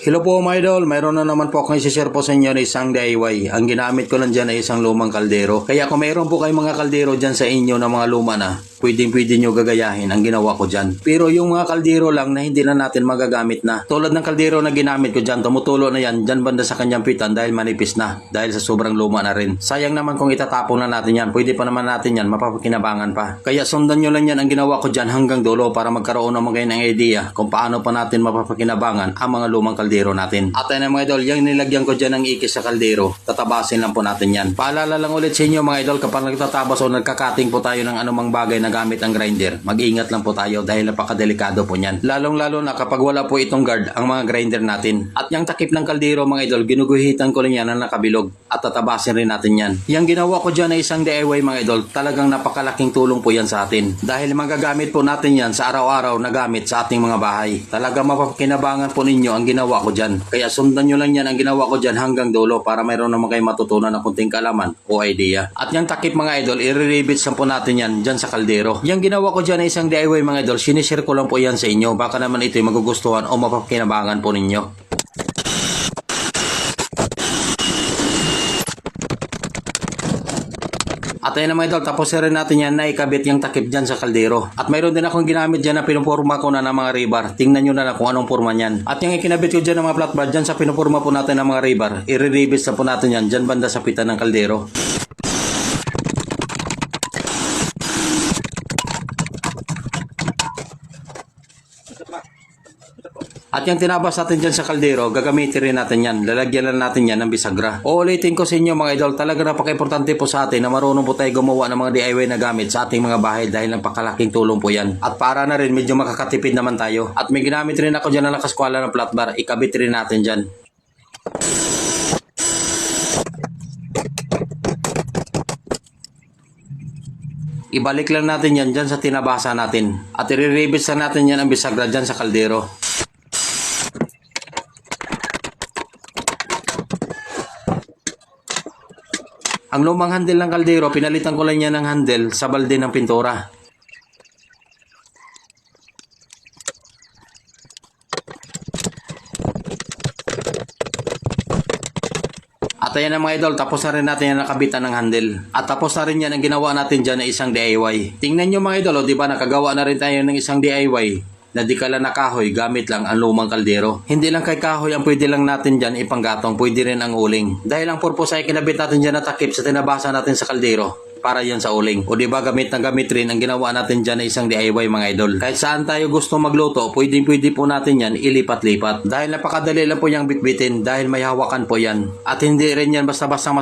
Hello po mga idol, mayroon na naman po akong isi-share po sa inyo na isang DIY. Ang ginamit ko lang dyan ay isang lumang kaldero. Kaya kung mayroon po kayong mga kaldero dyan sa inyo na mga luma na, pwede nyo gagayahin ang ginawa ko dyan. Pero yung mga kaldero lang na hindi na natin magagamit na. Tulad ng kaldero na ginamit ko dyan, tumutulo na yan dyan banda sa kanyang pitan dahil manipis na. Dahil sa sobrang luma na rin. Sayang naman kung itatapon na natin yan. Pwede pa naman natin yan, mapapakinabangan pa. Kaya sundan nyo lang yan ang ginawa ko dyan hanggang dulo para magkaroon naman kayo ng idea kung paano pa natin mapapakinabangan ang mga lumang kaldero natin. At ayun mga idol, yung nilagyan ko dyan ng ikis sa kaldero, tatabasin lang po natin yan. Paalala lang ulit sa inyo mga idol, kapag nagtatabas o nagkakating po tayo ng anumang bagay na gamit ang grinder, mag-ingat lang po tayo dahil napakadelikado po niyan. Lalong-lalo na kapag wala po itong guard ang mga grinder natin. At yung takip ng kaldero mga idol, ginuguhitan ko lang yan na nakabilog at tatabasin rin natin yan. Yung ginawa ko dyan ay isang DIY mga idol, talagang napakalaking tulong po yan sa atin. Dahil magagamit po natin yan sa araw-araw na gamit sa ating mga bahay. Talagang mapapakinabangan po ninyo ang ginawa ko dyan. Kaya sundan nyo lang yan ang ginawa ko dyan hanggang dulo para mayroon naman kayo matutunan na kunting kaalaman o idea. At yung takip mga idol, i-rebits lang po natin yan dyan sa kaldero. Yung ginawa ko dyan ay isang DIY mga idol, sinishare ko lang po yan sa inyo. Baka naman ito'y magugustuhan o mapapakinabangan po ninyo. At ayun na mga idol, tapos rin natin yan na ikabit yung takip dyan sa kaldero. At mayroon din akong ginamit dyan na pinupurma ko na ng mga rebar. Tingnan nyo na lang kung anong purma niyan. At yung ikinabit ko dyan ng mga flat bar dyan sa pinupurma po natin ng mga rebar, i-rebits na po natin yan dyan banda sa pitan ng kaldero. At yung tinabas natin dyan sa kaldero, gagamitin rin natin yan. Lalagyan lang natin yan ng bisagra. Uulitin ko sa inyo mga idol, talaga napaka-importante po sa atin na marunong po tayo gumawa ng mga DIY na gamit sa ating mga bahay dahil napakalaking tulong po yan. At para na rin, medyo makakatipid naman tayo. At may ginamit rin ako dyan na nakaskwala ng flat bar, ikabit rin natin dyan. Ibalik lang natin yan dyan sa tinabasa natin. At i-rebits na natin yan ang bisagra dyan sa kaldero. Ang lumang handle ng kaldero, pinalitan ko lang yan ng handle sa balde ng pintura. At ayan na mga idol, tapos na rin natin yan nakabitan ng handle. At tapos na rin yan ang ginawa natin dyan na isang DIY. Tingnan nyo mga idol, di ba nakagawa na rin tayo ng isang DIY na di kala na kahoy, gamit lang ang lumang kaldero. Hindi lang kay kahoy ang pwede lang natin dyan ipanggatong, pwede rin ang uling. Dahil ang purpose ay kinabit natin dyan na takip sa tinabasa natin sa kaldero para yan sa uling. O diba gamit na gamit rin ang ginawa natin dyan na isang DIY mga idol. Kahit saan tayo gusto magluto, pwede po natin yan ilipat-lipat. Dahil napakadali lang po yung bitbitin dahil may hawakan po yan. At hindi rin yan basta-basta